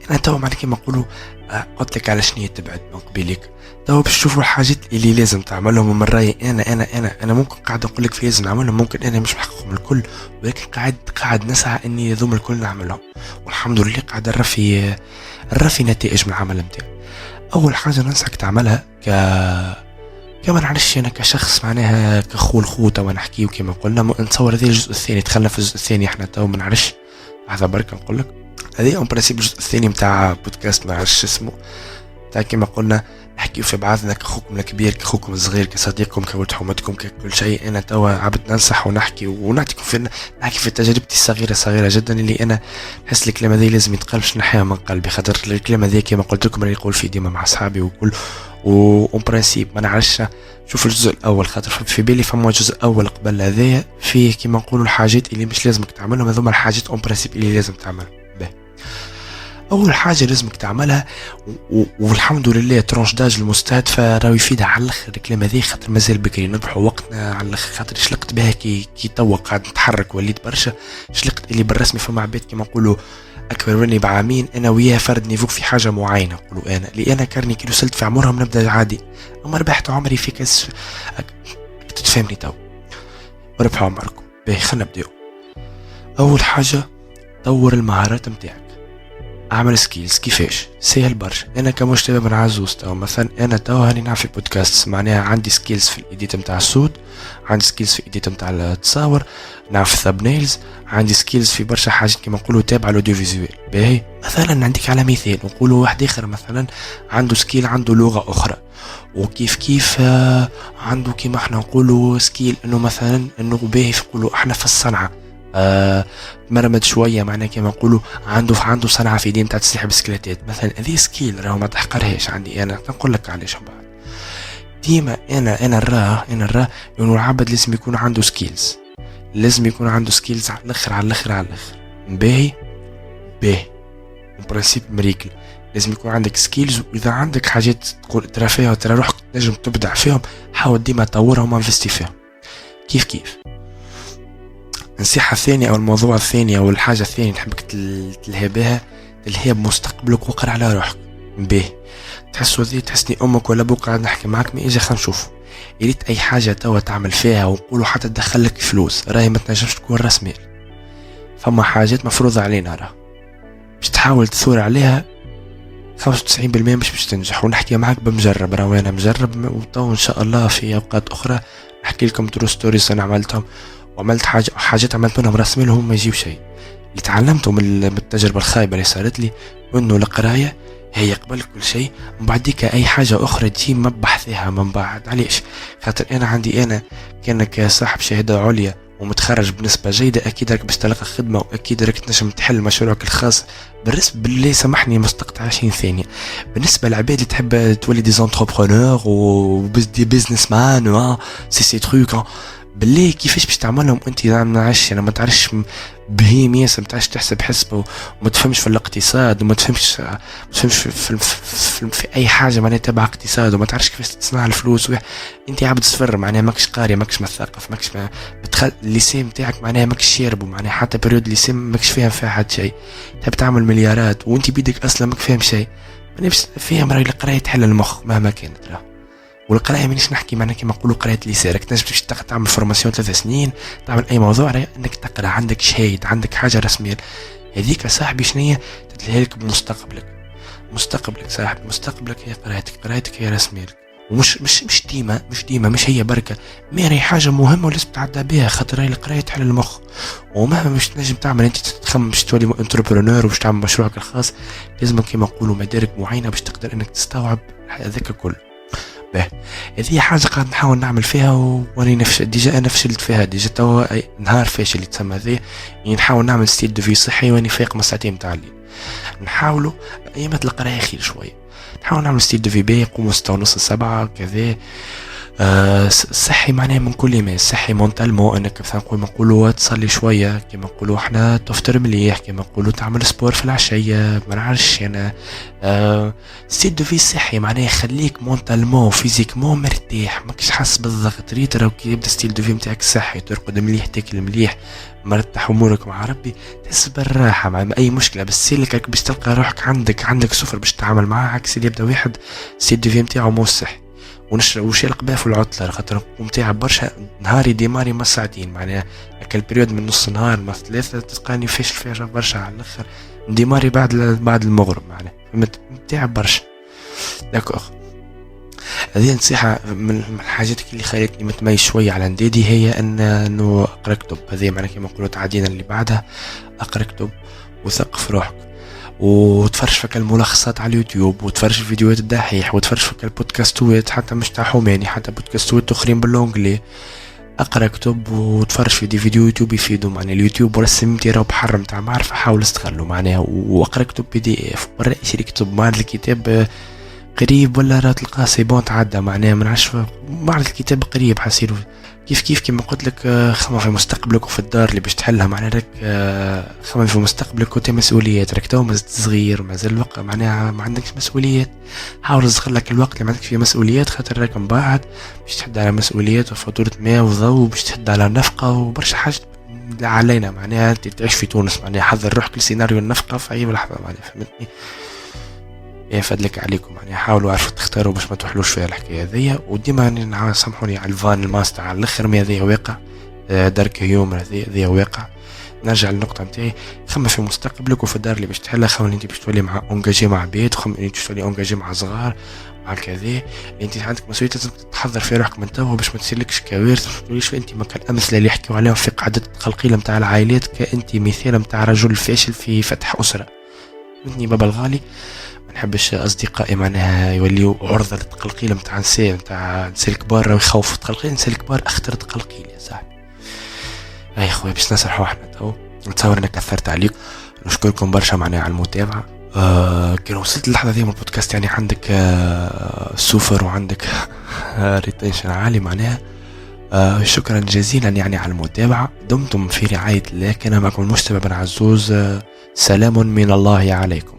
انا تو معنى كيما نقولوا قلت لك على شنو تبعد من قبيلك. تو باش تشوفوا الحاجات اللي لازم تعملهم. ومن رايي انا ممكن قاعد اقول لك في لازم نعملهم، ممكن انا مش محققهم الكل، ولكن قاعد نسعى اني ذوم الكل نعملهم، والحمد لله قاعد نرى في نتائج من العمل نتاعي. اول حاجه ننصحك تعملها كما نعرفش انا كشخص معناها كخو الخوته ونحكي وكما قلنا نتصور هذا الجزء الثاني. دخلنا في الجزء الثاني احنا تو ما نعرفش لحظه بركه نقول لك هذه اون برينسيپ الجزء الثاني نتاع بودكاست ما نعرفش اسمه تاع كما قلنا نحكيو في بعضنا كخوكم الكبير كخوكم الصغير كصديقكم كولد حومتكم ككل شيء. انا توا عبد ننصح ونحكي ونعطيكم نحكي في تجربتي صغيره جدا اللي انا نحس الكلام هذا لازم يتقال باش نحيها من قلبي، خاطر الكلام هذا كما قلت لكم راني نقول فيه ديما مع اصحابي وكل اون برينسيپ ما نعرفش. شوف الجزء الاول خاطر في بالي فما جزء اول قبل هذايا فيه كما نقولوا الحاجات اللي مش لازمك تعملهم، هذوما الحاجات اون برينسيپ اللي لازم تعملهم. اول حاجه لازمك تعملها والحمد لله ترونش داج المستهدفه راهو يفيدها على الاخر الكلام هذا، خاطر مازال بكري نضحوا وقتنا على الاخر، خاطر شلقت بها كي توا قاعد نتحرك وليت برشا. شلقت اللي بالرسمي فما عباد كيما نقولوا اكبر مني بعامين انا وياه فرد نيفوك في حاجه معينه نقولوا انا اللي انا كرني كي وصلت في عمرهم نبدا عادي، اما ربحت عمري في كاس تتفهمني تو ربح عمركم. باهي خلينا نبداو. اول حاجه طور المهارات نتاعك، اعمل سكيلز. كيفاش؟ سهل برشا. انا كمجتمع من عزوز تو مثلا انا تو هاني نعرف في بودكاست معناها عندي سكيلز في الايديت نتاع الصوت، عندي سكيلز في الايديت نتاع التصاور، نعرف ثاب نيلز، عندي سكيلز في برشا حاجات كيما نقولوا تابع الاوديو فيزوال. باهي مثلا نعطيك على مثال نقولوا واحد اخر مثلا عنده سكيل عنده لغه اخرى، وكيف عنده كيما احنا نقولوا سكيل انه مثلا انه باهي نقولوا احنا في الصنعه مرمد شويه معناه كما نقولوا عنده صنعه في دين تاع تصليح بسكليتات مثلا. هذه سكيل راهو ما تحقرهاش عندي انا نقول لك علاش بعد. ديما انا نراه انه العبد لازم يكون عنده سكيلز، لازم يكون عنده سكيلز على الاخر. باهي برانسيب مريكل لازم يكون عندك سكيلز، واذا عندك حاجات تقول ترى فيها وترى روحك تنجم تبدع فيهم حاول ديما تطورهم وانفستي فيهم. كيف النصيحة الثانية أو الموضوع الثاني أو الحاجة الثانية نحبك تلهي بها تلهي بمستقبلك وقر على روحك. به تحسوا ذي تحسني أمك ولا أبوك قاعد نحكي معك ما إجا خلينا نشوف يريد أي حاجة توا تعمل فيها ونقولوا حتى تدخلك فلوس راهي ما تنجمش تكون راس مال. فما حاجات مفروضة علينا راه باش تحاول تثور عليها 95% مش باش تنجح. ونحكي معك بمجرب راه أنا مجرب وطو إن شاء الله في أوقات أخرى نحكي لكم ترو ستوريز أنا عملتهم وعملت حاجات عملت منهم رسم لهم ما يجيو شيء. اللي تعلمته من التجربة الخايبة اللي صارت لي انه القراية هي قبل كل شيء، ومن بعديك اي حاجة اخرى تجي ما بحثها من بعد. علاش؟ خاطر انا عندي كانك صاحب شهادة عليا ومتخرج بنسبة جيدة اكيد راك باش تلقى خدمة واكيد راك تنجم تحل مشروعك الخاص. بالله سامحني مستقطع 20 ثانية. بالنسبة للعباد اللي تحب تولي دي زونتربرونور و دي بيزنس مان سي تروك بالله كيفاش باش تعملهم انت نعرفش انا ما تعرفش بهيم ياسر ما تعرفش تحسب حسبه وما تفهمش في الاقتصاد وما تفهمش في اي حاجه معناها تبع اقتصاد وما تعرفش كيفاش تصنع الفلوس انت عبد صفر معناها ماكش قاري ماكش مثقف ماكش بتخل الليسيم تاعك معناها ماكش شاربه معناها حتى بريود الليسيم ماكش فاهم فيها حد شيء تحب تعمل مليارات وانت بيدك اصلا ماك فاهم شيء ماني فاهم راهي القرايه تحل المخ مهما كانت راه. والقرايه مانيش نحكي معناها كيما نقولوا قرايه ليسير تنجم تمشي تعمل فورماسيون 3 سنين تعمل اي موضوع انك تقرا عندك شهيد عندك حاجه رسميه. هذيك صاحبي شنية تدلها لك بمستقبلك صاحبي مستقبلك هي قرايتك هي رسميتك ومش مش ديما مش هي بركه ما هي حاجه مهمه ولازم تعدى بها خاطر هي القرايه تحل المخ. ومهما مش تنجم تعمل انت تخمم باش تولي انتربرونور وباش تعمل مشروعك الخاص لازم كيما نقولوا مدارك معينه باش تقدر انك تستوعب هذاك الكل. هذه حاجة قاعد نحاول نعمل فيها واني ديجا انا فشلت فيها ديجا توا نهار فاشل اللي تسمى ذي يعني نحاول نعمل ستيل دو في صحي واني فايق من ساعتين متاع الليل نحاولوا ايامات القرايه خير شويه نحاول نعمل ستيل دو في بي نقوم 6:30 7 كذا صحي معناه من كل ما صحي مونتالمون، انك مثلا نقولوا تصلي شويه، كما نقولوا احنا تفطر مليح، كما نقولوا تعمل سبور في العشيه، ما نعرفش انا. ستيل دو في صحي معناه يخليك مونتالمون فيزيكمون مرتاح، ماكش حاسس بالضغط. ريت راهو كي يبدا ستيل دو في نتاعك صحي، ترقد مليح، تاكل مليح، مرتاح امورك مع ربي، تحس بالراحه مع اي مشكله. بس سيلك باش تلقى روحك عندك سفر باش تتعامل معاه، عكس اللي يبدا واحد ستيل دو في نتاعو مو صحي ونشرب وشي القباه في العطله، خاطر ممتعة برشا. نهاري ديماري ما ساعتين معناها هكا البريود من نص نهار ما ثلاثة تلقاني فاشل فيها برشا على الاخر. ديماري بعد المغرب معناها ممتعة برشا. داكوغ، هذه نصيحة من الحاجات اللي خلتني متميز شوية على ندادي، هي انه اقرا كتب. هذه معناها كما نقولوا تعدينا اللي بعدها، اقرا كتب وثقف روحك، وتفرج فيك الملخصات على اليوتيوب، وتفرج فيديوهات الدحيح، وتفرج فيك البودكاستوات حتى مش تاع حوماني، حتى بودكاستوات اخرين باللونجلي. اقرا كتب وتفرج في دي فيديو يوتيوب يفيدوا، معناها اليوتيوب ورسمتي راهو بحر متاع معرفة، حاول استغلوا معناها. واقرا كتب بي دي اف، برا اشري كتب مع الكتاب قريب ولا راه تلقاه سي بون تعدى معناها، ما نعرفش معرض الكتاب قريب حسيرو. كيف كما قلت لك، خمم في مستقبلك وفي الدار اللي باش تحلها معناها. راك خمم في مستقبلك وتي مسؤوليات، راك تو مازلت صغير ومازال الوقت معناها ما عندكش مسؤوليات. حاول تزغر لك الوقت اللي ما عندكش فيه مسؤوليات، خاطر راك من بعد باش تحد على مسؤوليات وفاتورة ماء وضوء، باش تحد على نفقة وبرشا حاجات علينا معناها. انت تعيش في تونس معناها، حضر روحك لسيناريو النفقة في اي لحظة معناها، فهمتني؟ يفدلك عليكم يعني، حاولوا عرفوا تختاروا باش ما تحلوش فيها الحكايه هذيا. وديما سامحوني على الفان الماستر على الاخر، ما هذايا واقع، دارك هيوم هذايا واقع. نرجع للنقطه نتاعي، خمم في مستقبلك وفي الدار اللي باش تحلها. خمم انت باش تولي مع اونجاجي مع بيت، وخمم انت باش تولي اونجاجي مع صغار مع كذا. انت عندك مسؤوليه لازم تحضر في روحك من توا باش ما تصيرلكش كوارث. ما توليش انت مكان الامثله اللي يحكيوا عليهم في قاعده التقلقيله نتاع العائلات، كانت مثال نتاع رجل فاشل في فتح اسره. فهمتني بابا الغالي؟ نحبش اصدقائي معناها يوليو عرضه للتقلقيل نتاع نتاع نساء الكبار، راهو يخوف تقلقيل نساء الكبار، اختر تقلقيل يا صاحبي. اي خويا باش نسرحوا احنا تو. نتصور انك اثرت عليك، نشكركم برشا معناها على المتابعه. كان وصلت اللحظه دي من البودكاست يعني عندك سوفر وعندك ريتنشن عالي معناها. شكرا جزيلا يعني على المتابعه. دمتم في رعايه الله. كان معكم المجتمع بن عزوز. سلام من الله عليكم.